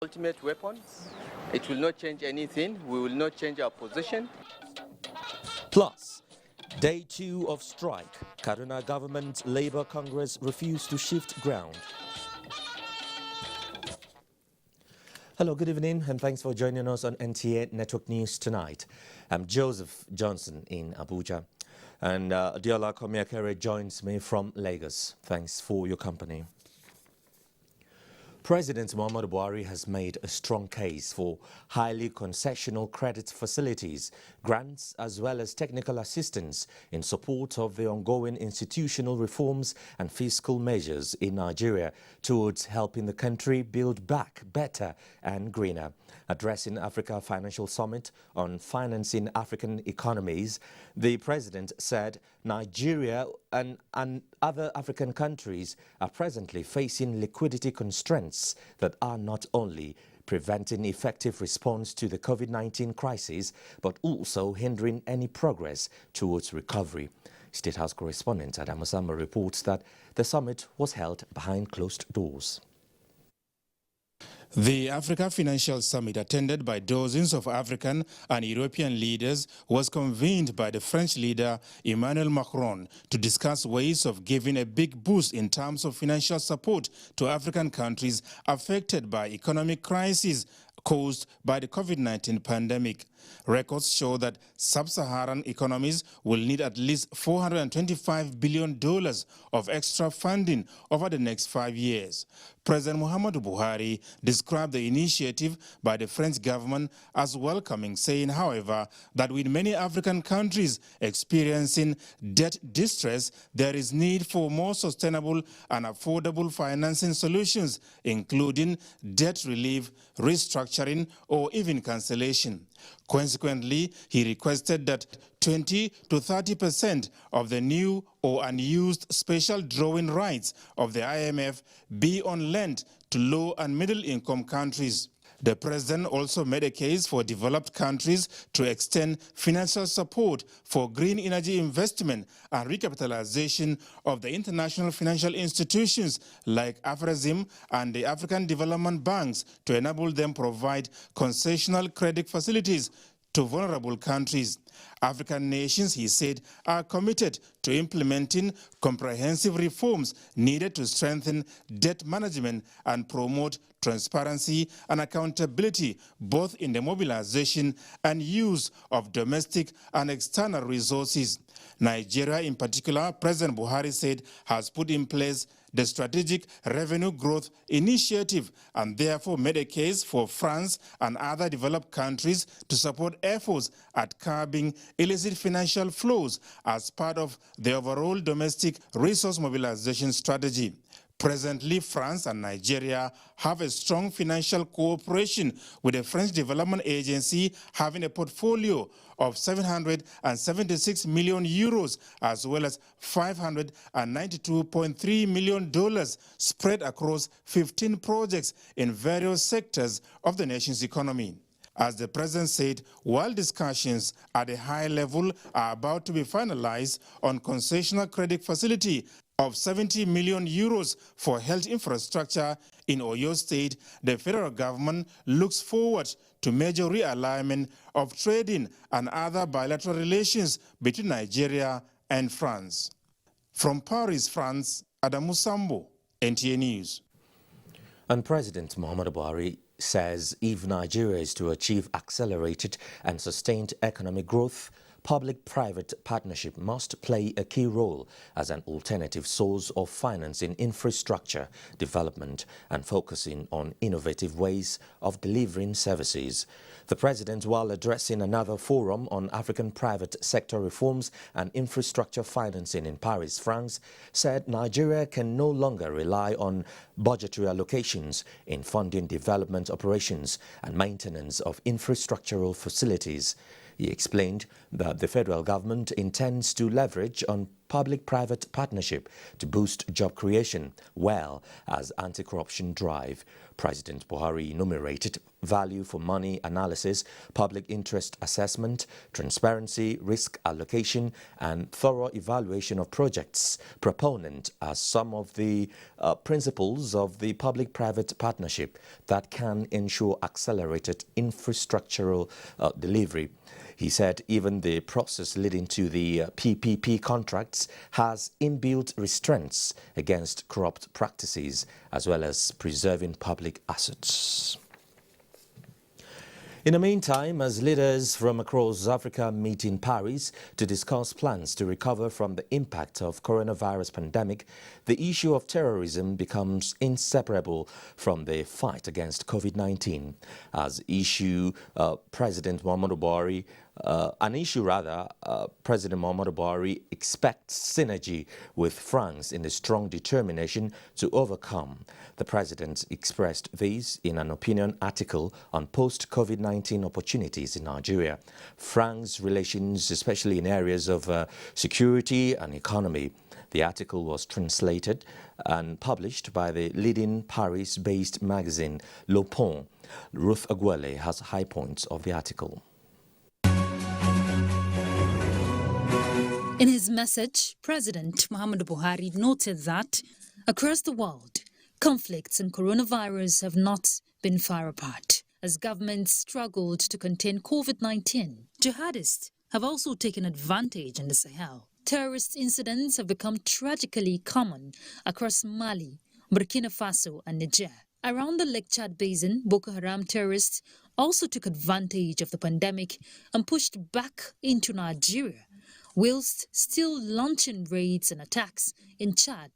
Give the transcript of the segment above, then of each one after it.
ultimate weapon. It will not change anything. We will not change our position. Plus, day 2 of strike. Kaduna government Labour Congress refused to shift ground. Hello, good evening, and thanks for joining us on NTA Network News tonight. I'm Joseph Johnson in Abuja, and Diola Komiakere joins me from Lagos. Thanks for your company. President Muhammadu Buhari has made a strong case for highly concessional credit facilities, grants as well as technical assistance in support of the ongoing institutional reforms and fiscal measures in Nigeria towards helping the country build back better and greener. Addressing Africa Financial Summit on financing African economies, the president said Nigeria and other African countries are presently facing liquidity constraints that are not only preventing effective response to the COVID-19 crisis, but also hindering any progress towards recovery. State House correspondent Adamu Samba reports that the summit was held behind closed doors. The Africa Financial Summit, attended by dozens of African and European leaders, was convened by the French leader Emmanuel Macron to discuss ways of giving a big boost in terms of financial support to African countries affected by economic crisis caused by the COVID-19 pandemic. Records show that sub-Saharan economies will need at least $425 billion of extra funding over the next 5 years. President Muhammadu Buhari described the initiative by the French government as welcoming, saying, however, that with many African countries experiencing debt distress, there is need for more sustainable and affordable financing solutions, including debt relief, restructuring, or even cancellation. Consequently, he requested that 20 to 30% of the new or unused special drawing rights of the IMF be on lent to low and middle income countries. The president also made a case for developed countries to extend financial support for green energy investment and recapitalization of the international financial institutions like Afrexim and the African Development Banks to enable them provide concessional credit facilities to vulnerable countries. African nations, he said, are committed to implementing comprehensive reforms needed to strengthen debt management and promote transparency and accountability, both in the mobilization and use of domestic and external resources. Nigeria, in particular, President Buhari said, has put in place the Strategic Revenue Growth Initiative and therefore made a case for France and other developed countries to support efforts at curbing illicit financial flows as part of the overall domestic resource mobilization strategy. Presently, France and Nigeria have a strong financial cooperation, with the French Development Agency having a portfolio of 776 million euros as well as $592.3 million spread across 15 projects in various sectors of the nation's economy. As the president said, while discussions at a high level are about to be finalized on concessional credit facility of 70 million euros for health infrastructure in Oyo State, the federal government looks forward to major realignment of trading and other bilateral relations between Nigeria and France. From Paris, France, Adamu Sambo, NTA News. And President Muhammadu Buhari says if Nigeria is to achieve accelerated and sustained economic growth, public-private partnership must play a key role as an alternative source of financing infrastructure development and focusing on innovative ways of delivering services. The president, while addressing another forum on African private sector reforms and infrastructure financing in Paris, France, said Nigeria can no longer rely on budgetary allocations in funding development operations and maintenance of infrastructural facilities. He explained that the federal government intends to leverage on public-private partnership to boost job creation, well as anti-corruption drive. President Buhari enumerated value for money analysis, public interest assessment, transparency, risk allocation, and thorough evaluation of projects proponent as some of the principles of the public-private partnership that can ensure accelerated infrastructural delivery. He said even the process leading to the PPP contracts has inbuilt restraints against corrupt practices as well as preserving public assets. In the meantime, as leaders from across Africa meet in Paris to discuss plans to recover from the impact of coronavirus pandemic, the issue of terrorism becomes inseparable from the fight against COVID-19. President Muhammadu Buhari expects synergy with France in a strong determination to overcome. The president expressed this in an opinion article on post-COVID-19 opportunities in Nigeria, France relations, especially in areas of security and economy. The article was translated and published by the leading Paris-based magazine Le Point. Ruth Aguele has high points of the article. In his message, President Muhammadu Buhari noted that across the world, conflicts and coronavirus have not been far apart. As governments struggled to contain COVID-19, jihadists have also taken advantage in the Sahel. Terrorist incidents have become tragically common across Mali, Burkina Faso and Niger. Around the Lake Chad Basin, Boko Haram terrorists also took advantage of the pandemic and pushed back into Nigeria, whilst still launching raids and attacks in Chad,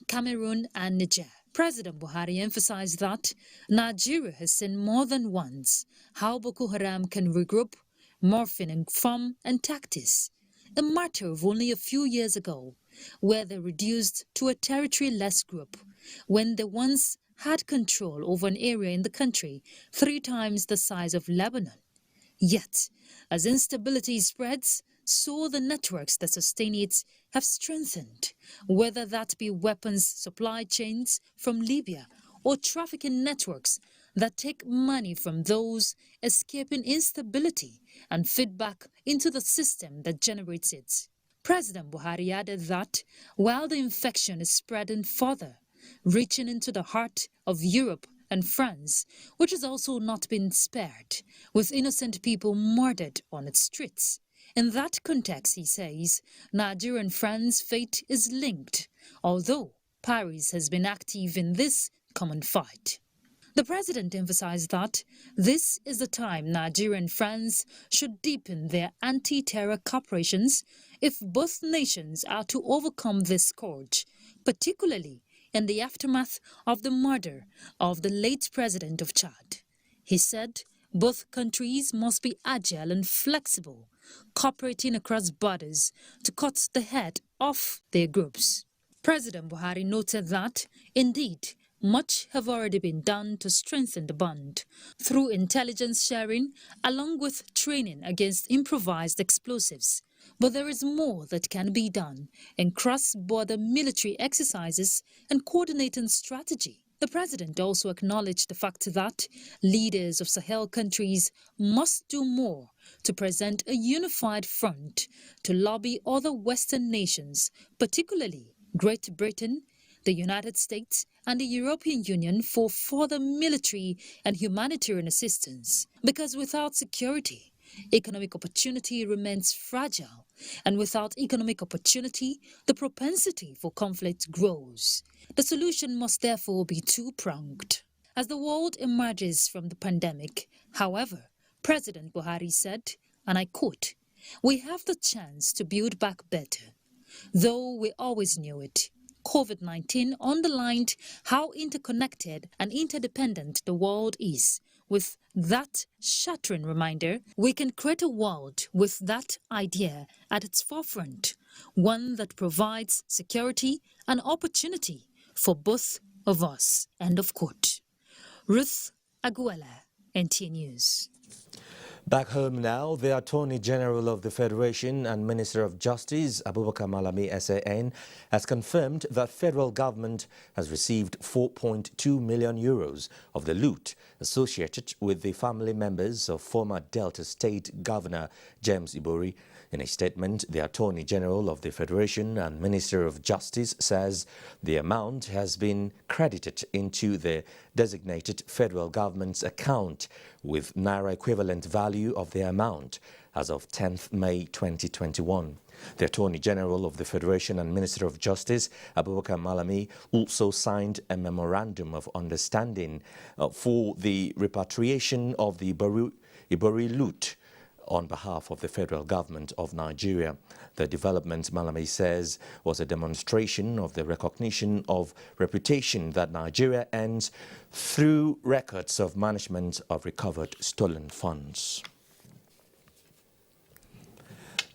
Cameroon and Niger. President Buhari emphasized that Nigeria has seen more than once how Boko Haram can regroup, morphing in form and tactics. A matter of only a few years ago, where they reduced to a territory-less group, when they once had control over an area in the country 3 times the size of Lebanon. Yet, as instability spreads, so the networks that sustain it have strengthened, whether that be weapons supply chains from Libya or trafficking networks that take money from those escaping instability and feed back into the system that generates it. President Buhari added that while the infection is spreading further, reaching into the heart of Europe and France, which has also not been spared, with innocent people murdered on its streets. In that context, he says, Nigeria and France's fate is linked, although Paris has been active in this common fight. The president emphasized that this is the time Nigeria and France should deepen their anti-terror cooperations if both nations are to overcome this scourge, particularly in the aftermath of the murder of the late president of Chad. He said both countries must be agile and flexible, cooperating across borders to cut the head off their groups. President Buhari noted that, indeed, much have already been done to strengthen the bond through intelligence sharing along with training against improvised explosives. But there is more that can be done in cross-border military exercises and coordinating strategy. The president also acknowledged the fact that leaders of Sahel countries must do more to present a unified front to lobby other Western nations, particularly Great Britain, the United States and the European Union, for further military and humanitarian assistance. Because without security, economic opportunity remains fragile, and without economic opportunity, the propensity for conflict grows. The solution must therefore be two-pronged. As the world emerges from the pandemic, however, President Buhari said, and I quote, "We have the chance to build back better. Though we always knew it, COVID-19 underlined how interconnected and interdependent the world is. With that shattering reminder, we can create a world with that idea at its forefront, one that provides security and opportunity for both of us." End of quote. Ruth Aguela, NTA News. Back home now, the Attorney General of the Federation and Minister of Justice, Abubakar Malami SAN, has confirmed that federal government has received 4.2 million euros of the loot associated with the family members of former Delta State Governor James Ibori. In a statement, the Attorney General of the Federation and Minister of Justice says the amount has been credited into the designated federal government's account with Naira equivalent value of the amount as of 10th May 2021. The Attorney General of the Federation and Minister of Justice, Abubakar Malami, also signed a memorandum of understanding for the repatriation of the Ibori loot on behalf of the federal government of Nigeria. The development, Malami says, was a demonstration of the recognition of reputation that Nigeria earns through records of management of recovered stolen funds.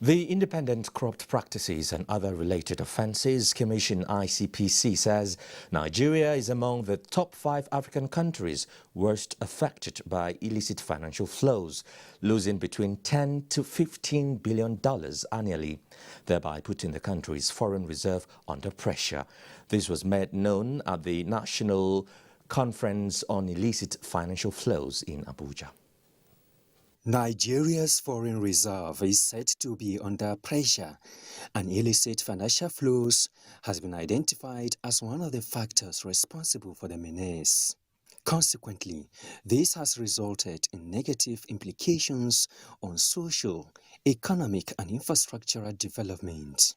The Independent Corrupt Practices and Other Related Offences Commission ICPC says Nigeria is among the top 5 African countries worst affected by illicit financial flows, losing between $10 to $15 billion annually, thereby putting the country's foreign reserve under pressure. This was made known at the National Conference on Illicit Financial Flows in Abuja. Nigeria's foreign reserve is said to be under pressure, and illicit financial flows has been identified as one of the factors responsible for the menace. Consequently, this has resulted in negative implications on social, economic, and infrastructural development.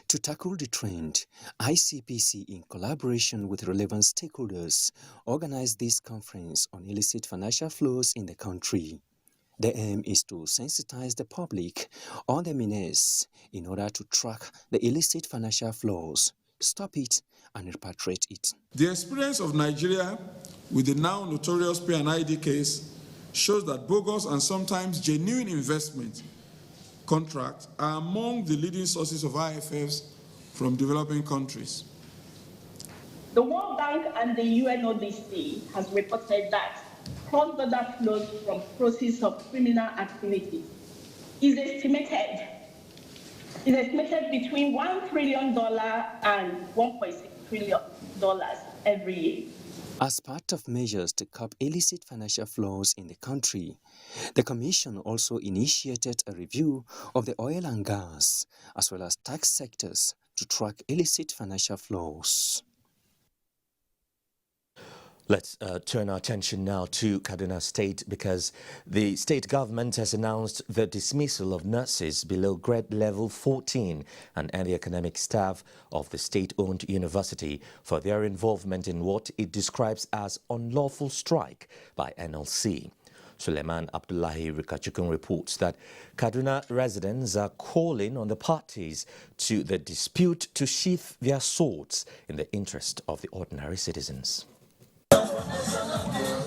To tackle the trend, ICPC, in collaboration with relevant stakeholders, organized this conference on illicit financial flows in the country. The aim is to sensitize the public on the menace in order to track the illicit financial flows, stop it, and repatriate it. The experience of Nigeria with the now notorious P&ID case shows that bogus and sometimes genuine investment contracts are among the leading sources of IFFs from developing countries. The World Bank and the UNODC has reported that cross-border flows from proceeds of criminal activities is estimated between $1 trillion and $1.6 trillion every year. As part of measures to curb illicit financial flows in the country, the Commission also initiated a review of the oil and gas, as well as tax sectors, to track illicit financial flows. Let's turn our attention now to Kaduna State, because the state government has announced the dismissal of nurses below grade level 14 and early academic staff of the state-owned university for their involvement in what it describes as unlawful strike by NLC. Suleiman Abdullahi Rikachukun reports that Kaduna residents are calling on the parties to the dispute to sheath their swords in the interest of the ordinary citizens.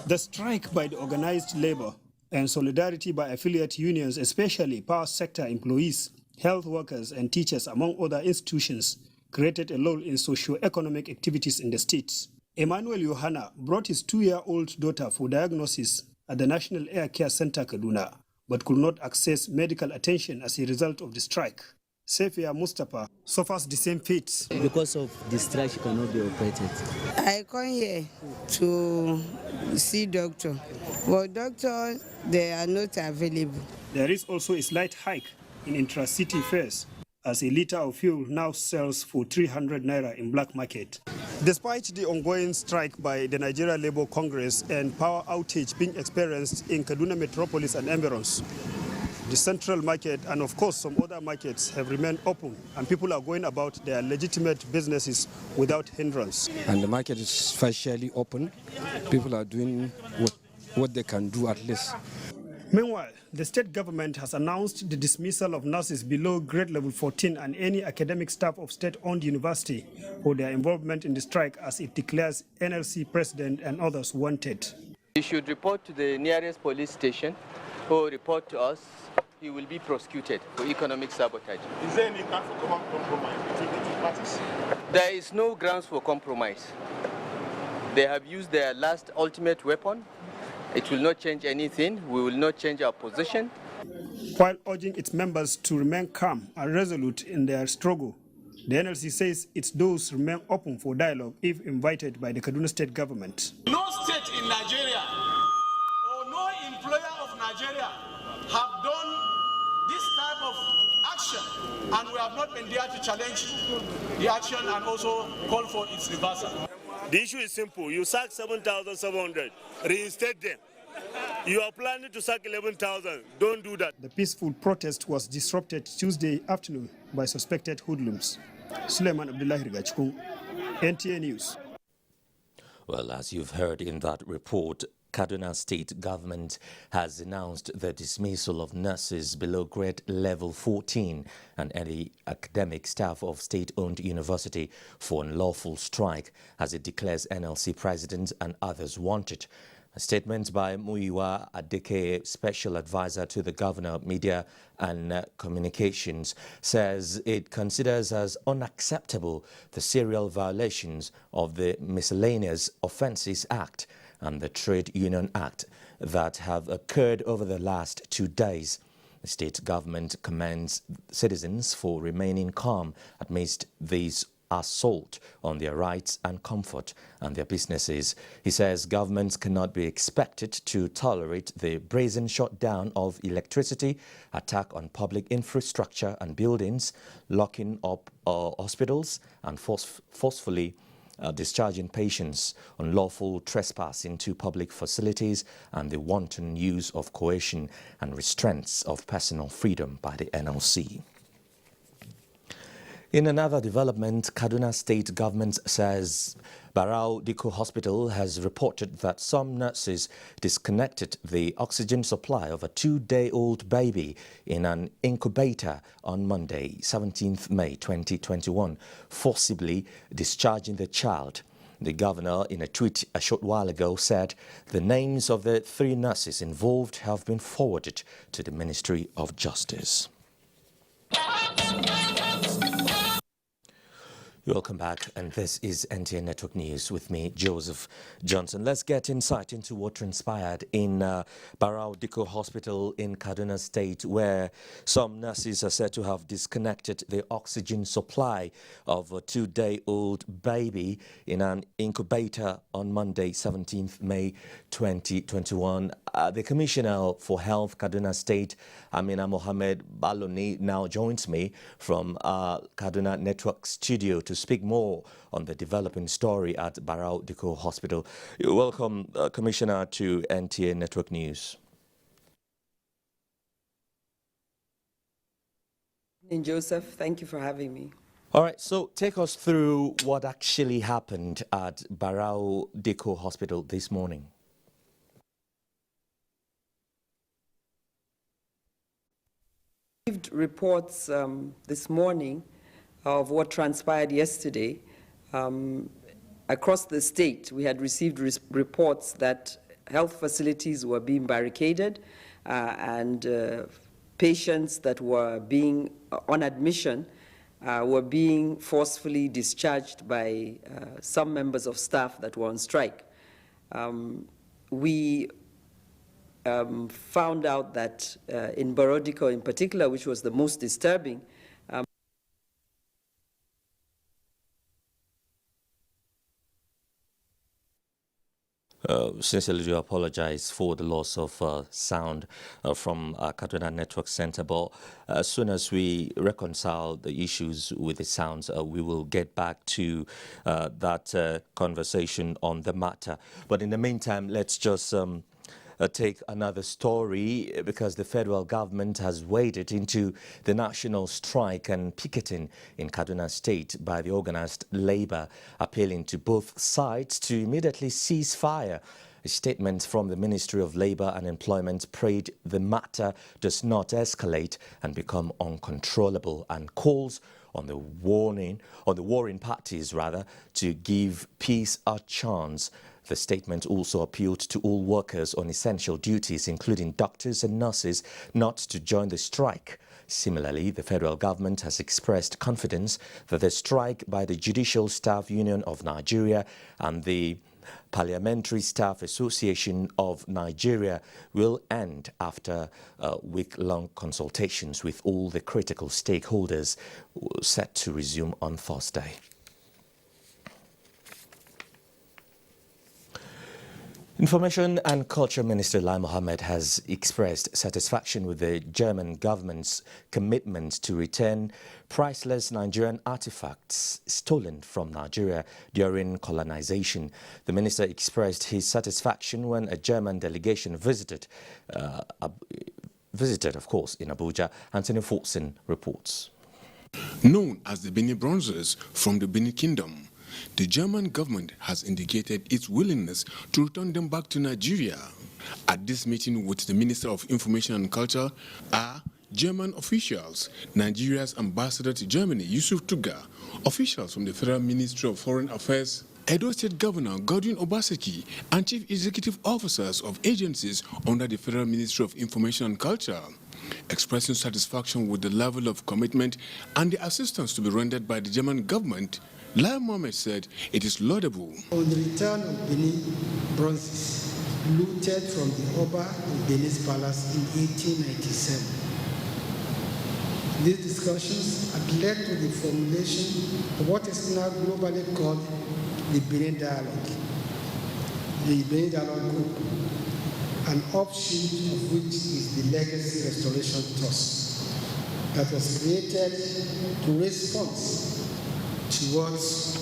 The strike by the organized labor and solidarity by affiliate unions, especially power sector employees, health workers and teachers, among other institutions, created a lull in socio-economic activities in the state. Emmanuel Yohana brought his 2-year-old daughter for diagnosis at the National Air Care Center, Kaduna, but could not access medical attention as a result of the strike. Sefia Mustapha suffers the same fate. Because of the strike, she cannot be operated. I come here to see doctor, but doctors, they are not available. There is also a slight hike in intra-city fares, as a litre of fuel now sells for 300 naira in black market. Despite the ongoing strike by the Nigeria Labour Congress and power outage being experienced in Kaduna metropolis and environs, the central market and of course some other markets have remained open, and people are going about their legitimate businesses without hindrance. And the market is partially open. People are doing what they can do at least. Meanwhile, the state government has announced the dismissal of nurses below grade level 14 and any academic staff of state-owned university for their involvement in the strike, as it declares NLC president and others wanted. He should report to the nearest police station or report to us. He will be prosecuted for economic sabotage. Is there any ground for compromise between the two parties? There is no grounds for compromise. They have used their last ultimate weapon, It will not change anything. We will not change our position. While urging its members to remain calm and resolute in their struggle, the NLC says its doors remain open for dialogue if invited by the Kaduna State government. No state in Nigeria or no employer of Nigeria have done this type of action, and we have not been there to challenge the action and also call for its reversal. The issue is simple. You sack 7,700, reinstate them. You are planning to sack 11,000. Don't do that. The peaceful protest was disrupted Tuesday afternoon by suspected hoodlums. Suleiman Abdullahi Rigachkun, NTA News. Well, as you've heard in that report, Kaduna State government has announced the dismissal of nurses below grade level 14 and any academic staff of state-owned university for unlawful strike, as it declares NLC president and others wanted. A statement by Muyiwa Adeke, Special Advisor to the Governor of Media and Communications, says it considers as unacceptable the serial violations of the Miscellaneous Offences Act and the Trade Union Act that have occurred over the last 2 days. The state government commends citizens for remaining calm amidst these assault on their rights and comfort and their businesses. He says governments cannot be expected to tolerate the brazen shutdown of electricity, attack on public infrastructure and buildings, locking up hospitals and forcefully discharging patients, unlawful trespass into public facilities, and the wanton use of coercion and restraints of personal freedom by the NLC. In another development, Kaduna State government says Barau Diko Hospital has reported that some nurses disconnected the oxygen supply of a 2-day-old baby in an incubator on Monday, 17th May 2021, forcibly discharging the child. The governor, in a tweet a short while ago, said the names of the 3 nurses involved have been forwarded to the Ministry of Justice. Welcome back, and this is NTA Network News with me, Joseph Johnson. Let's get insight into what transpired in Barau Diko Hospital in Kaduna State, where some nurses are said to have disconnected the oxygen supply of a 2-day-old baby in an incubator on Monday, 17th May 2021. The Commissioner for Health, Kaduna State, Amina Mohammed Baloni, now joins me from Kaduna Network Studio to speak more on the developing story at Barau Diko Hospital. Welcome, Commissioner, to NTA Network News. And Joseph, thank you for having me. All right, so take us through what actually happened at Barau Diko Hospital this morning. Received reports this morning of what transpired yesterday. Across the state, we had received reports that health facilities were being barricaded and patients that were being on admission were being forcefully discharged by some members of staff that were on strike. We found out that in Barau Diko in particular, which was the most disturbing, Sincerely do apologize for the loss of sound from Kaduna Network Center, but as soon as we reconcile the issues with the sounds, we will get back to that conversation on the matter. But in the meantime, let's just take another story, because the federal government has waded into the national strike and picketing in Kaduna State by the organized labor, appealing to both sides to immediately cease fire. A statement from the Ministry of Labor and Employment prayed the matter does not escalate and become uncontrollable, and calls on the warring parties to give peace a chance. The statement also appealed to all workers on essential duties, including doctors and nurses, not to join the strike. Similarly, the federal government has expressed confidence that the strike by the Judicial Staff Union of Nigeria and the Parliamentary Staff Association of Nigeria will end after week-long consultations with all the critical stakeholders set to resume on Thursday. Information and Culture Minister Lai Mohammed has expressed satisfaction with the German government's commitment to return priceless Nigerian artifacts stolen from Nigeria during colonization. The minister expressed his satisfaction when a German delegation visited, of course, in Abuja. Anthony Fortson reports. Known as the Benin Bronzes from the Benin Kingdom, the German government has indicated its willingness to return them back to Nigeria. At this meeting with the Minister of Information and Culture are German officials, Nigeria's ambassador to Germany, Yusuf Tuga, officials from the Federal Ministry of Foreign Affairs, Edo State Governor Godwin Obaseki, and chief executive officers of agencies under the Federal Ministry of Information and Culture. Expressing satisfaction with the level of commitment and the assistance to be rendered by the German government, Lai Mohammed said it is laudable. On the return of Benin bronzes looted from the Oba of Benin's palace in 1897, these discussions had led to the formulation of what is now globally called the Benin Dialogue. The Benin Dialogue Group, an offshoot of which is the Legacy Restoration Trust, that was created to raise funds towards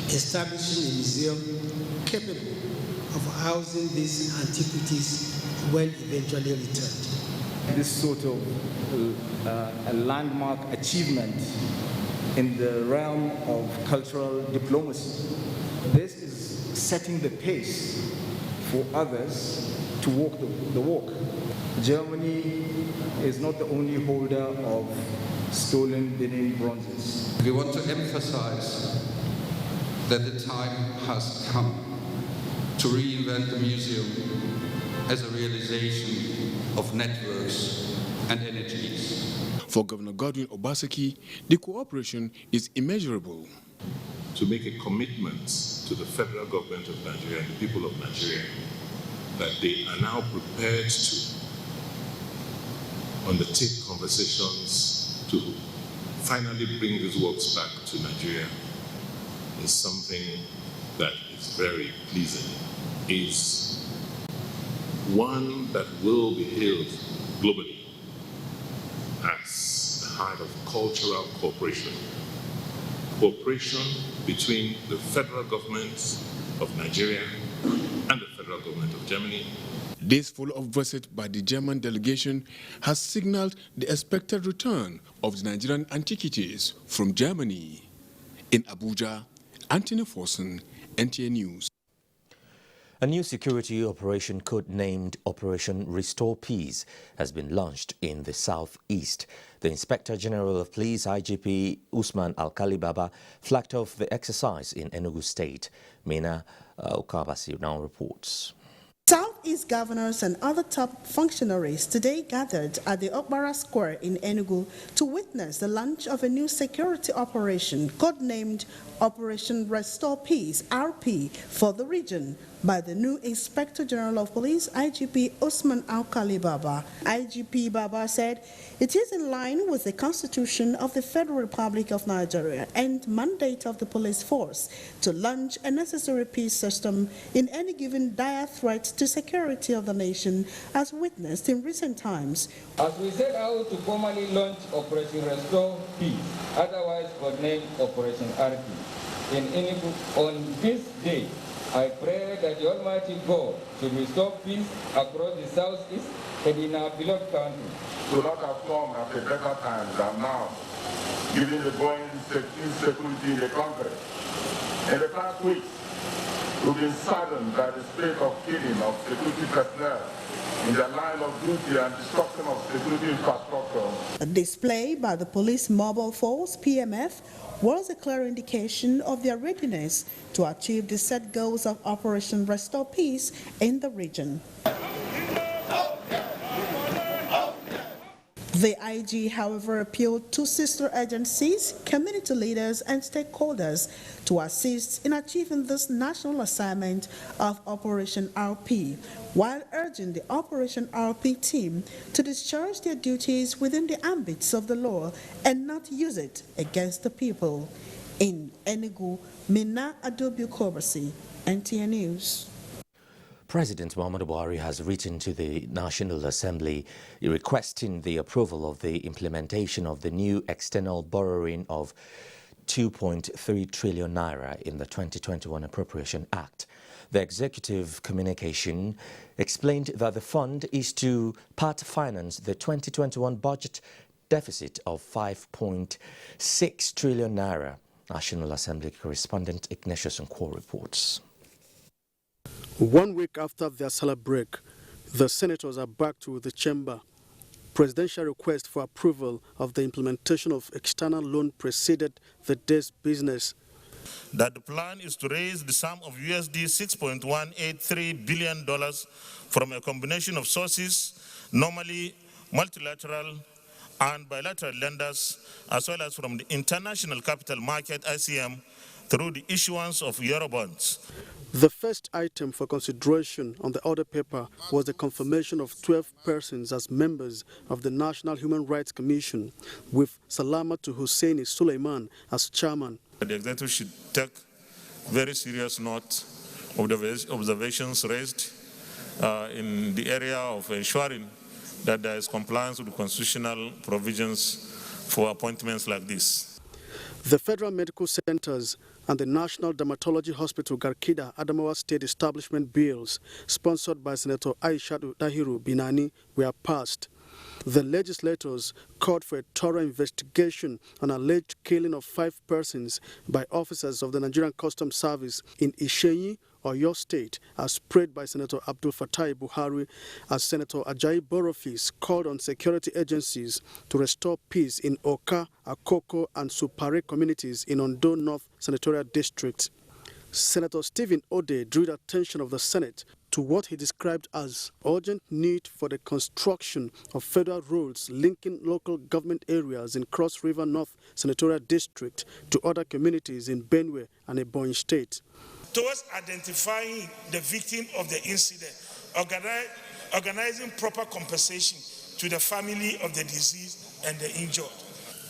establishing a museum capable of housing these antiquities when eventually returned. This sort of a landmark achievement in the realm of cultural diplomacy. This is setting the pace for others to walk the walk. Germany is not the only holder of stolen Benin bronzes. We want to emphasize that the time has come to reinvent the museum as a realization of networks and energies. For Governor Godwin Obaseki, the cooperation is immeasurable. To make a commitment to the federal government of Nigeria and the people of Nigeria that they are now prepared to undertake conversations to finally bring these works back to Nigeria is something that is very pleasing. Is one that will be hailed globally as the heart of cultural cooperation. Cooperation between the federal government of Nigeria and the federal government of Germany. This follow-up visit by the German delegation has signaled the expected return of the Nigerian antiquities from Germany. In Abuja, Anthony Forson, NTA News. A new security operation code-named Operation Restore Peace has been launched in the southeast. The Inspector General of Police, IGP Usman Alkali Baba, flagged off the exercise in Enugu State. Mina Okabasi now reports. Southeast governors and other top functionaries today gathered at the Okbara Square in Enugu to witness the launch of a new security operation codenamed Operation Restore Peace, RP, for the region by the new Inspector General of Police, IGP Usman Alkali Baba. IGP Baba said it is in line with the Constitution of the Federal Republic of Nigeria and mandate of the police force to launch a necessary peace system in any given dire threat to security of the nation, as witnessed in recent times. As we set out to formally launch Operation Restore Peace, otherwise codenamed Operation RP, in Enugu on this day, I pray that the Almighty God should restore peace across the southeast and in our beloved country. To not have come at a better time than now, given the growing insecurity in the country. In the past weeks, we've been saddened by the spate of killing of security personnel in the line of duty and destruction of security infrastructure. A display by the Police Mobile Force, PMF, was a clear indication of their readiness to achieve the set goals of Operation Restore Peace in the region. The IG, however, appealed to sister agencies, community leaders, and stakeholders to assist in achieving this national assignment of Operation RP, while urging the Operation RP team to discharge their duties within the ambits of the law and not use it against the people. In Enugu, Mina Adobu Kobasi, NTA News. President Muhammadu Buhari has written to the National Assembly requesting the approval of the implementation of the new external borrowing of 2.3 trillion naira in the 2021 Appropriation Act. The executive communication explained that the fund is to part finance the 2021 budget deficit of 5.6 trillion naira. National Assembly correspondent Ignatius Nkwo reports. 1 week after their salad break, the senators are back to the chamber. Presidential request for approval of the implementation of external loan preceded the day's business. That the plan is to raise the sum of USD $6.183 billion from a combination of sources, normally multilateral and bilateral lenders, as well as from the international capital market, ICM, through the issuance of Eurobonds. The first item for consideration on the order paper was the confirmation of 12 persons as members of the National Human Rights Commission, with Salamatu Husseini Suleiman as chairman. The executive should take very serious note of the observations raised in the area of ensuring that there is compliance with the constitutional provisions for appointments like this. The Federal Medical Centers and the National Dermatology Hospital Garkida Adamawa State Establishment bills, sponsored by Senator Aishatu Dahiru Binani, were passed. The legislators called for a thorough investigation on alleged killing of 5 persons by officers of the Nigerian Customs Service in Ishenyi, Oyo State, as prayed by Senator Abdul Fattah Buhari, as Senator Ajayi Borofis called on security agencies to restore peace in Oka, Akoko, and Supare communities in Ondo North Senatorial District. Senator Stephen Ode drew the attention of the Senate to what he described as urgent need for the construction of federal roads linking local government areas in Cross River North Senatorial District to other communities in Benue and Ebonyi State. Towards identifying the victim of the incident, organizing proper compensation to the family of the deceased and the injured.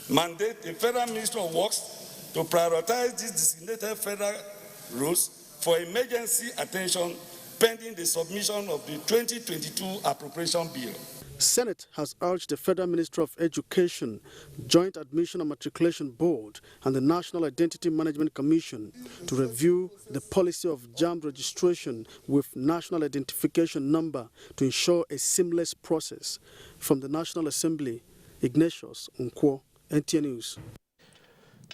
Mandate the Federal Ministry of Works to prioritize these designated federal roads for emergency attention pending the submission of the 2022 appropriation bill. Senate has urged the Federal Ministry of Education, Joint Admission and Matriculation Board, and the National Identity Management Commission to review the policy of JAMB registration with National Identification Number to ensure a seamless process. From the National Assembly, Ignatius Nkwo, NTA News.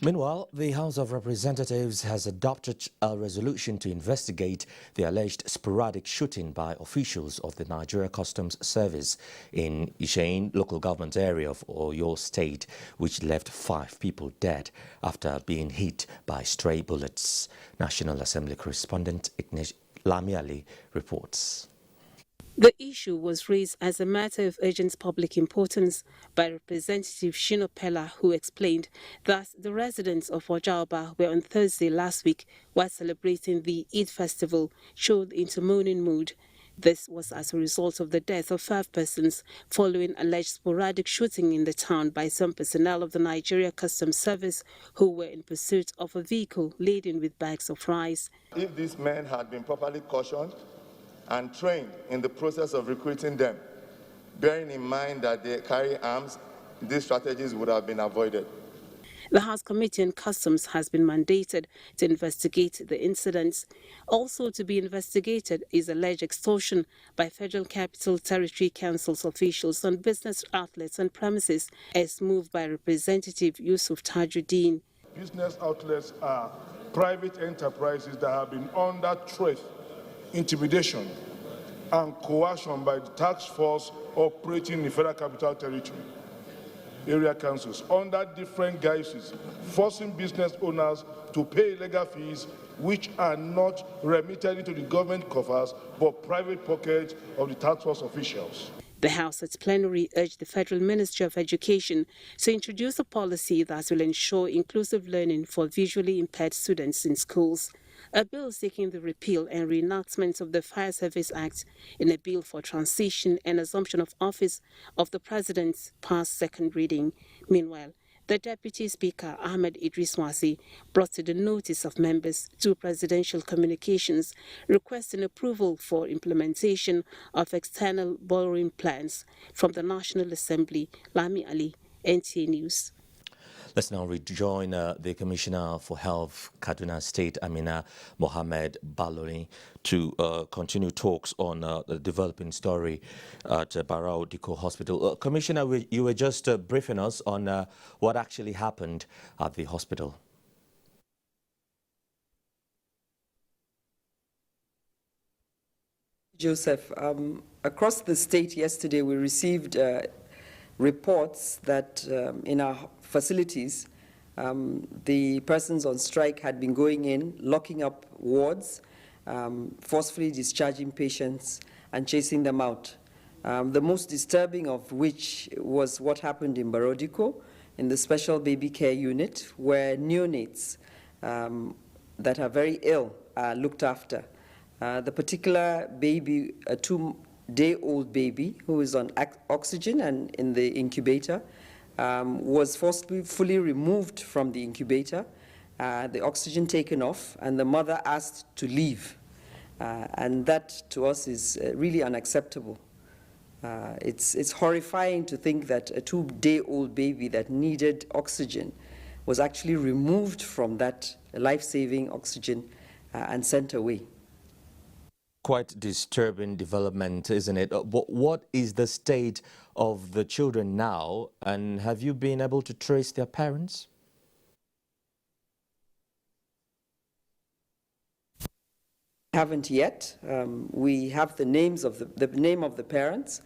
Meanwhile, the House of Representatives has adopted a resolution to investigate the alleged sporadic shooting by officials of the Nigeria Customs Service in Isheyin local government area of Oyo State, which left 5 people dead after being hit by stray bullets. National Assembly correspondent Lami Ali reports. The issue was raised as a matter of urgent public importance by Representative Shino Pella, who explained that the residents of Ojaoba were on Thursday last week, while celebrating the Eid festival, showed into mourning mood. This was as a result of the death of 5 persons following alleged sporadic shooting in the town by some personnel of the Nigeria Customs Service who were in pursuit of a vehicle laden with bags of rice. If these men had been properly cautioned and trained in the process of recruiting them, bearing in mind that they carry arms, these strategies would have been avoided. The House Committee on Customs has been mandated to investigate the incidents. Also to be investigated is alleged extortion by Federal Capital Territory Council's officials on business outlets and premises, as moved by Representative Yusuf Tajuddin. Business outlets are private enterprises that have been under threat, intimidation, and coercion by the task force operating in the Federal Capital Territory area councils under different guises, forcing business owners to pay illegal fees which are not remitted into the government coffers but private pockets of the task force officials. The House at plenary urged the Federal Ministry of Education to introduce a policy that will ensure inclusive learning for visually impaired students in schools. A bill seeking the repeal and reenactment of the Fire Service Act in a bill for transition and assumption of office of the President passed second reading. Meanwhile, the Deputy Speaker, Ahmed Idris Wasi, brought to the notice of members two presidential communications requesting approval for implementation of external borrowing plans from the National Assembly. Lami Ali, NTA News. Let's now rejoin the Commissioner for Health, Kaduna State, Amina Mohammed Baloni, to continue talks on the developing story at Barao Diko Hospital. Commissioner, you were just briefing us on what actually happened at the hospital. Joseph, across the state yesterday we received reports that in our facilities, the persons on strike had been going in, locking up wards, forcefully discharging patients and chasing them out. The most disturbing of which was what happened in Barodiko, in the special baby care unit, where neonates that are very ill are looked after. The particular baby, a 2-day-old baby who is on oxygen and in the incubator, was forcefully removed from the incubator, the oxygen taken off, and the mother asked to leave. And that, to us, is really unacceptable. It's horrifying to think that a 2-day-old baby that needed oxygen was actually removed from that life-saving oxygen and sent away. Quite disturbing development, isn't it? What is the state of the children now, and have you been able to trace their parents? Haven't yet. We have the names of the name of the parents.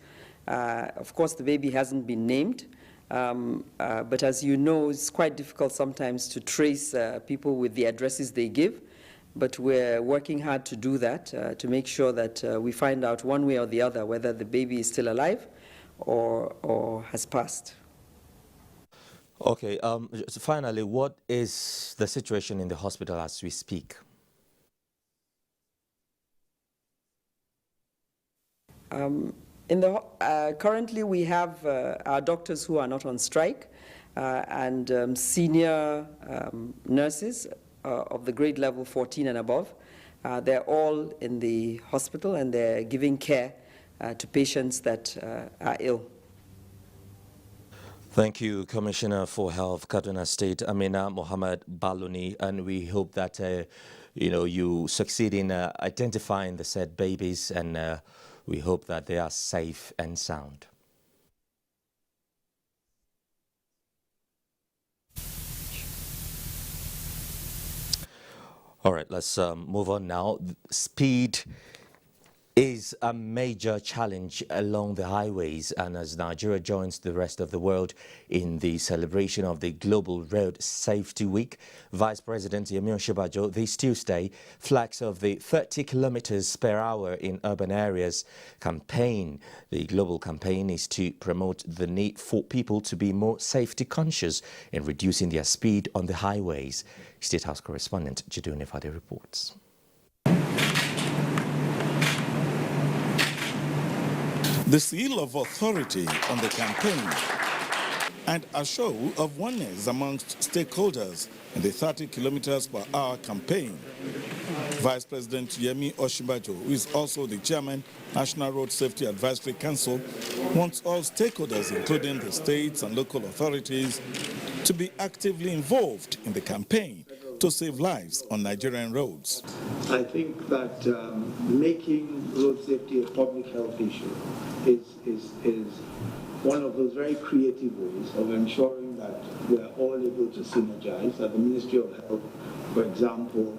Of course, the baby hasn't been named, but as you know, it's quite difficult sometimes to trace people with the addresses they give. But we're working hard to do that, to make sure that we find out one way or the other whether the baby is still alive or has passed. Okay, so finally, what is the situation in the hospital as we speak? Currently, we have our doctors who are not on strike and senior nurses of the grade level 14 and above. They're all in the hospital and they're giving care to patients that are ill. Thank you, Commissioner for Health, Kaduna State, Amina Mohammed Baloni, and we hope that you succeed in identifying the said babies, and we hope that they are safe and sound. All right, let's move on now. Speed is a major challenge along the highways, and as Nigeria joins the rest of the world in the celebration of the Global Road Safety Week, Vice President Yemi Osinbajo this Tuesday flags off the 30 kilometers per hour in urban areas campaign. The global campaign is to promote the need for people to be more safety conscious in reducing their speed on the highways. State House correspondent Jidune Fade reports. The seal of authority on the campaign and a show of oneness amongst stakeholders in the 30 kilometers per hour campaign. Vice President Yemi Osinbajo, who is also the chairman, National Road Safety Advisory Council, wants all stakeholders, including the states and local authorities, to be actively involved in the campaign to save lives on Nigerian roads. I think that making road safety a public health issue is one of those very creative ways of ensuring that we are all able to synergize, that the Ministry of Health, for example,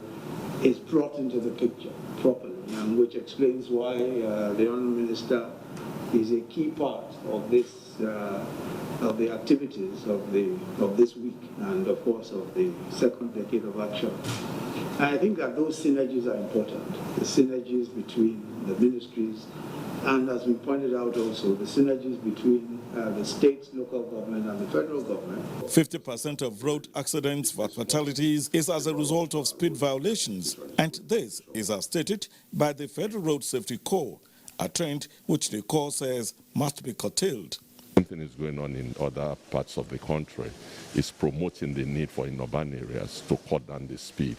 is brought into the picture properly, and which explains why the Honourable Minister is a key part of this of the activities of this week and of course of the second decade of action. I think that those synergies are important, the synergies between the ministries, and as we pointed out also, the synergies between the states, local government, and the federal government. 50% of road accidents for fatalities is as a result of speed violations, and this is as stated by the Federal Road Safety Corps, a trend which the Corps says must be curtailed. Something is going on in other parts of the country. It's promoting the need for in urban areas to cut down the speed,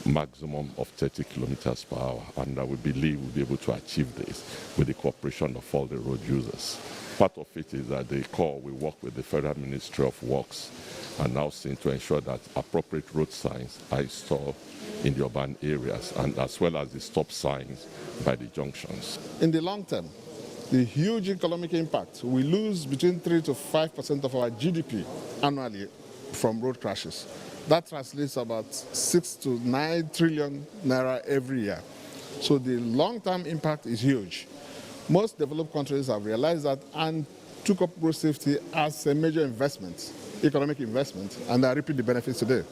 maximum of 30 kilometers per hour, and we believe we'll be able to achieve this with the cooperation of all the road users. Part of it is that the Corps will work with the Federal Ministry of Works and Housing to ensure that appropriate road signs are installed in the urban areas, and as well as the stop signs by the junctions. In the long term, the huge economic impact, we lose between 3 to 5% of our GDP annually from road crashes. That translates about 6 to 9 trillion naira every year. So the long-term impact is huge. Most developed countries have realized that and took up road safety as a major investment, economic investment, and are reaping the benefits today.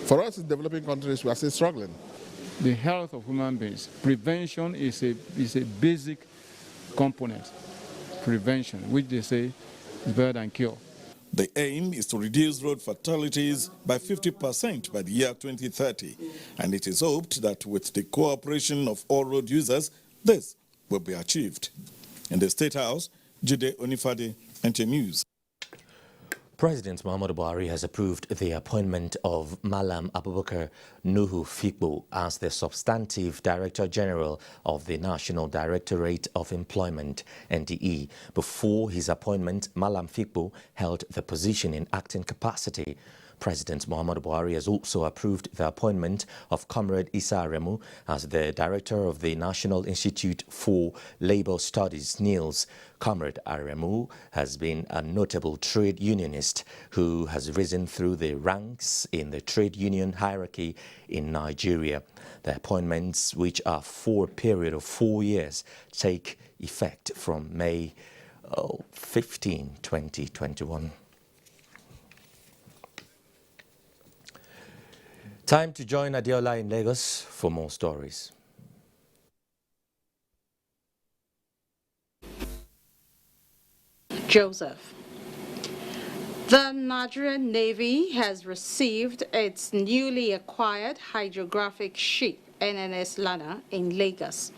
For us in developing countries, we are still struggling. The health of human beings, prevention is a basic component. Prevention, which they say is better than cure. The aim is to reduce road fatalities by 50% by the year 2030, and it is hoped that with the cooperation of all road users, this will be achieved. In the State House, Jide Onifade, NTA News. President Muhammadu Buhari has approved the appointment of Malam Abubakar Nuhu Fikpo as the substantive Director General of the National Directorate of Employment, NTA. Before his appointment, Malam Fikpo held the position in acting capacity. President Muhammadu Buhari has also approved the appointment of Comrade Issa Aremu as the Director of the National Institute for Labour Studies, NILS. Comrade Aremu has been a notable trade unionist who has risen through the ranks in the trade union hierarchy in Nigeria. The appointments, which are for a period of 4 years, take effect from May 15, 2021. Time to join Adiola in Lagos for more stories. Joseph. The Nigerian Navy has received its newly acquired hydrographic ship, NNS Lana, in Lagos.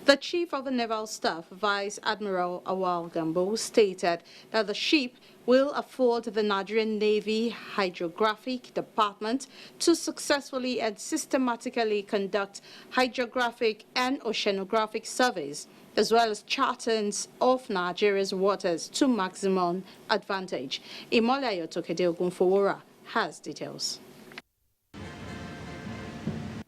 The Chief of the Naval Staff, Vice Admiral Awal Gambo, stated that the ship will afford the Nigerian Navy Hydrographic Department to successfully and systematically conduct hydrographic and oceanographic surveys, as well as chartings of Nigeria's waters to maximum advantage. Imolayo Tokede Ogunfowora has details.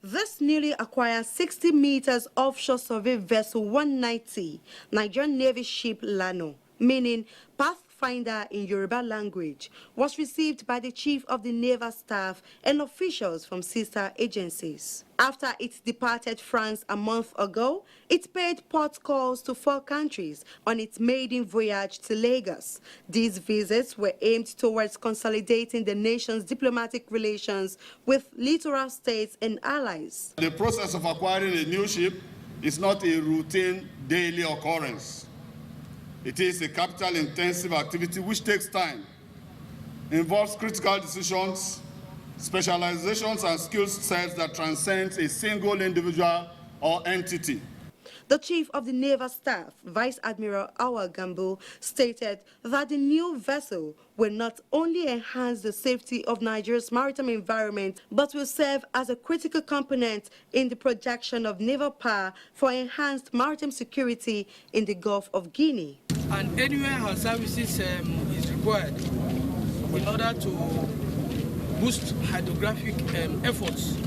This newly acquired 60 meters offshore survey vessel 190, Nigerian Navy ship Lano, meaning Pathfinder in Yoruba language, was received by the Chief of the Naval Staff and officials from sister agencies. After it departed France a month ago, it paid port calls to 4 countries on its maiden voyage to Lagos. These visits were aimed towards consolidating the nation's diplomatic relations with littoral states and allies. The process of acquiring a new ship is not a routine daily occurrence. It is a capital-intensive activity which takes time, involves critical decisions, specializations, and skill sets that transcend a single individual or entity. The Chief of the Naval Staff, Vice Admiral Awal Gambo, stated that the new vessel will not only enhance the safety of Nigeria's maritime environment, but will serve as a critical component in the projection of naval power for enhanced maritime security in the Gulf of Guinea. And anywhere our services is required in order to boost hydrographic efforts,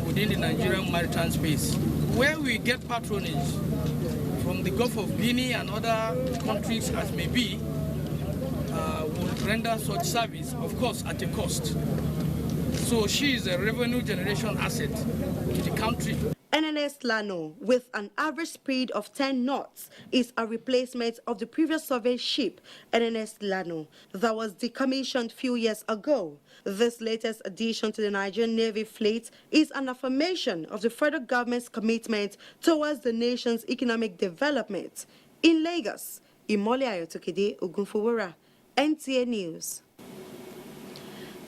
within the Nigerian maritime space, where we get patronage from the Gulf of Guinea and other countries as may be, will render such service, of course, at a cost. So she is a revenue generation asset to the country. NNS Lano, with an average speed of 10 knots, is a replacement of the previous survey ship, NNS Lano, that was decommissioned few years ago. This latest addition to the Nigerian Navy fleet is an affirmation of the federal government's commitment towards the nation's economic development. In Lagos, Imole Ayotokede Ogunfowora, NTA News.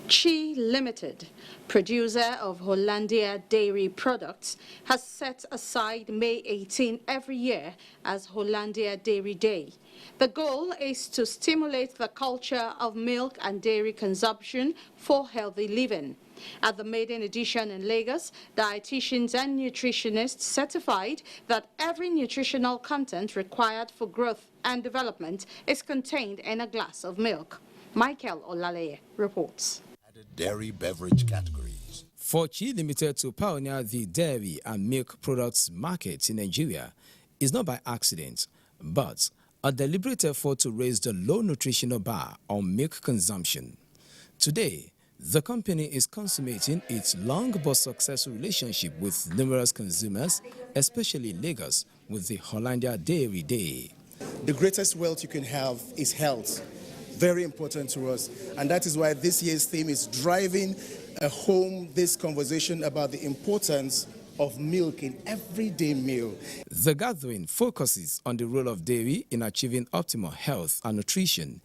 Chi Limited, producer of Hollandia dairy products, has set aside May 18 every year as Hollandia Dairy Day. The goal is to stimulate the culture of milk and dairy consumption for healthy living. At the maiden edition in Lagos, dietitians and nutritionists certified that every nutritional content required for growth and development is contained in a glass of milk. Michael Olaleye reports. Dairy beverage categories. For Chi Limited to pioneer the dairy and milk products market in Nigeria is not by accident, but a deliberate effort to raise the low nutritional bar on milk consumption. Today, the company is consummating its long but successful relationship with numerous consumers, especially in Lagos, with the Hollandia Dairy Day. The greatest wealth you can have is health. Very important to us, and that is why this year's theme is driving home this conversation about the importance of milk in everyday meal. The gathering focuses on the role of dairy in achieving optimal health and nutrition,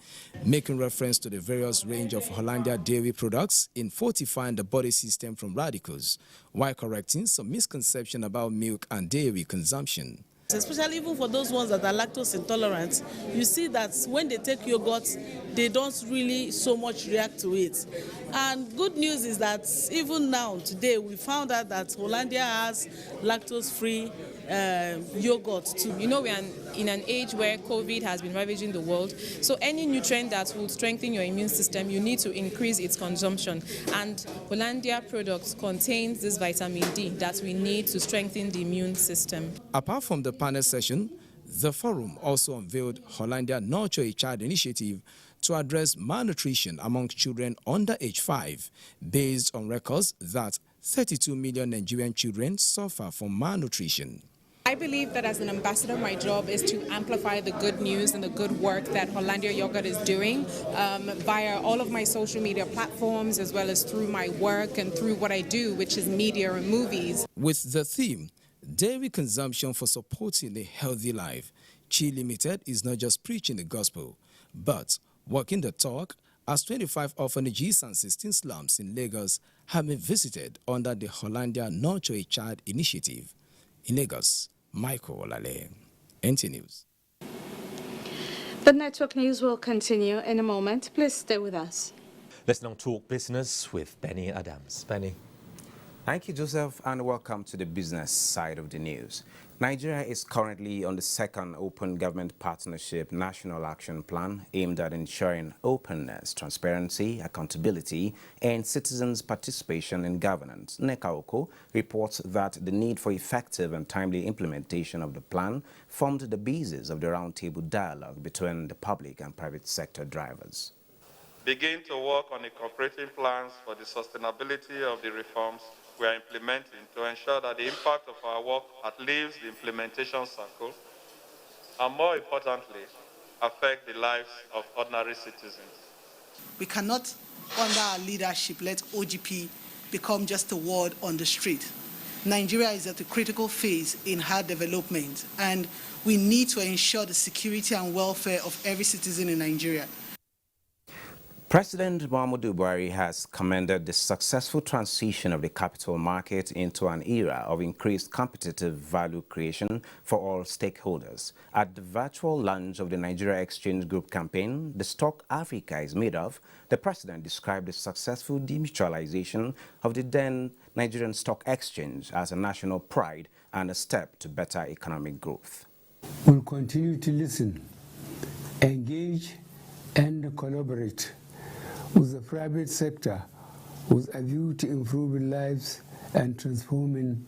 making reference to the various range of Hollandia dairy products in fortifying the body system from radicals, while correcting some misconception about milk and dairy consumption. Especially even for those ones that are lactose intolerant, you see that when they take yogurt, they don't really so much react to it. And good news is that even now, today, we found out that Hollandia has lactose-free yogurt too. You know, we are in an age where COVID has been ravaging the world, so any nutrient that will strengthen your immune system, you need to increase its consumption. And Hollandia products contains this vitamin D that we need to strengthen the immune system. Apart from the panel session, the forum also unveiled Hollandia Nurture a Child initiative to address malnutrition among children under age 5, based on records that 32 million Nigerian children suffer from malnutrition. I believe that as an ambassador, my job is to amplify the good news and the good work that Hollandia Yogurt is doing via all of my social media platforms, as well as through my work and through what I do, which is media and movies. With the theme, Dairy Consumption for Supporting a Healthy Life, Chi Limited is not just preaching the gospel, but walking the talk, as 25 orphanages and 16 slums in Lagos have been visited under the Hollandia Nurture a Child initiative. In Lagos, Michael Olale, NTA News. The network news will continue in a moment. Please stay with us. Let's now talk business with Benny Adams. Benny. Thank you, Joseph, and welcome to the business side of the news. Nigeria is currently on the second Open Government Partnership National Action Plan aimed at ensuring openness, transparency, accountability, and citizens' participation in governance. NECAOCO reports that the need for effective and timely implementation of the plan formed the basis of the roundtable dialogue between the public and private sector drivers. Begin to work on incorporating plans for the sustainability of the reforms we are implementing to ensure that the impact of our work outlives the implementation cycle and, more importantly, affect the lives of ordinary citizens. We cannot, under our leadership, let OGP become just a word on the street. Nigeria is at a critical phase in her development, and we need to ensure the security and welfare of every citizen in Nigeria. President Muhammadu Buhari has commended the successful transition of the capital market into an era of increased competitive value creation for all stakeholders. At the virtual launch of the Nigeria Exchange Group campaign, The Stock Africa is Made Of, the president described the successful demutualization of the then Nigerian Stock Exchange as a national pride and a step to better economic growth. We'll continue to listen, engage, and collaborate with the private sector with a view to improving lives and transforming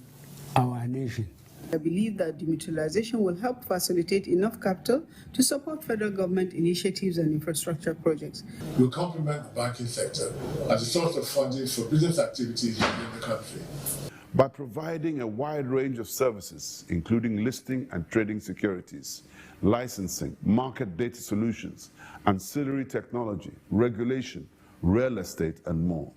our nation. I believe that demutualization will help facilitate enough capital to support federal government initiatives and infrastructure projects. We'll complement the banking sector as a source of funding for business activities within the country. by providing a wide range of services, including listing and trading securities, licensing, market data solutions, ancillary technology, regulation, real estate, and more.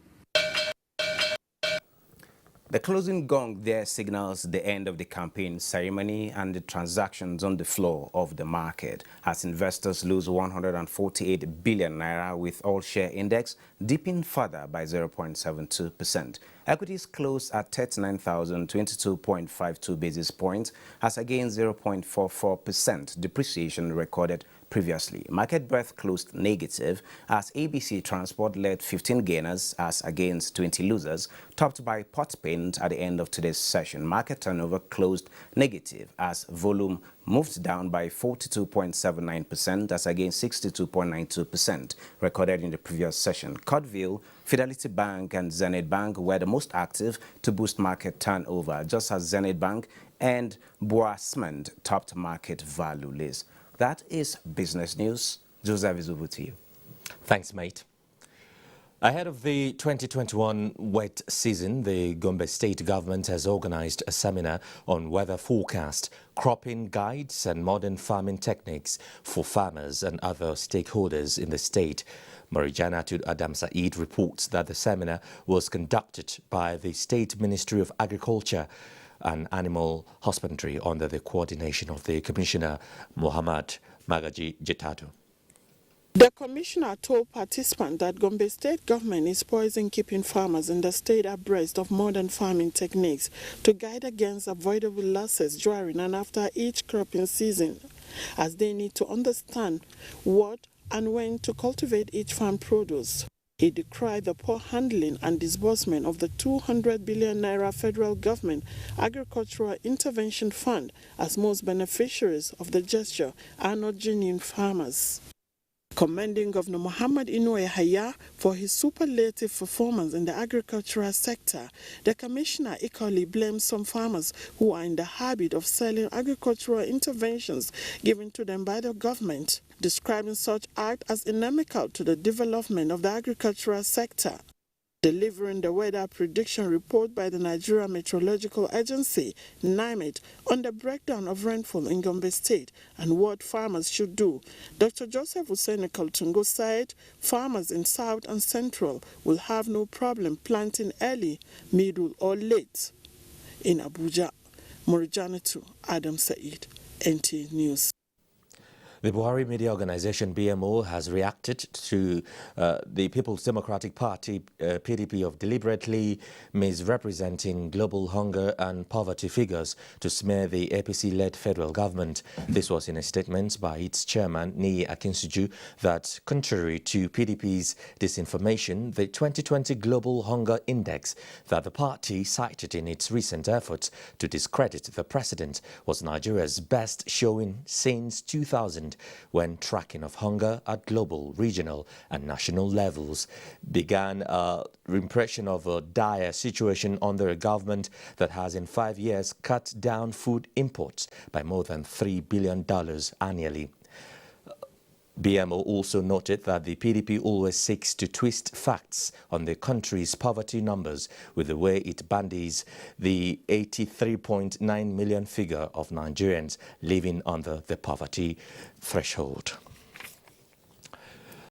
The closing gong there signals the end of the campaign ceremony and the transactions on the floor of the market as investors lose 148 billion naira with all-share index dipping further by 0.72%. Equities closed at 39,022.52 basis points as against 0.44% depreciation recorded previously. Market breadth closed negative as ABC Transport led 15 gainers as against 20 losers, topped by pot paint at the end of today's session. Market turnover closed negative as volume moved down by 42.79% as against 62.92% recorded in the previous session. Cordville, Fidelity Bank and Zenith Bank were the most active to boost market turnover, just as Zenith Bank and Boa Cement topped market value list. That is business news. Joseph is over to you. Thanks, mate. Ahead of the 2021 wet season, the Gombe State government has organized a seminar on weather forecast, cropping guides and modern farming techniques for farmers and other stakeholders in the state. Marijanatu Adam Said reports that the seminar was conducted by the State Ministry of Agriculture and Animal Husbandry under the coordination of the Commissioner Muhammad Magaji Jetado. The commissioner told participants that Gombe State government is poised in keeping farmers in the state abreast of modern farming techniques to guide against avoidable losses during and after each cropping season, as they need to understand what and when to cultivate each farm produce. He decried the poor handling and disbursement of the 200 billion naira federal government agricultural intervention fund, as most beneficiaries of the gesture are not genuine farmers. Commending Governor Muhammad Inu Yahaya for his superlative performance in the agricultural sector, the commissioner equally blames some farmers who are in the habit of selling agricultural interventions given to them by the government, describing such act as inimical to the development of the agricultural sector. Delivering the weather prediction report by the Nigerian Meteorological Agency, NIMET, on the breakdown of rainfall in Gombe State and what farmers should do, Dr. Joseph Hussein Kaltungo said farmers in South and Central will have no problem planting early, middle or late. In Abuja, Marijanatu Adam Said, NTA News. The Buhari Media Organization BMO has reacted to the People's Democratic Party PDP of deliberately misrepresenting global hunger and poverty figures to smear the APC-led federal government. This was in a statement by its chairman, Niyi Akinsuju, that contrary to PDP's disinformation, the 2020 Global Hunger Index that the party cited in its recent efforts to discredit the president was Nigeria's best showing since 2000, when tracking of hunger at global, regional and national levels began an impression of a dire situation under a government that has in 5 years cut down food imports by more than $3 billion annually. BMO also noted that the PDP always seeks to twist facts on the country's poverty numbers with the way it bandies the 83.9 million figure of Nigerians living under the poverty threshold.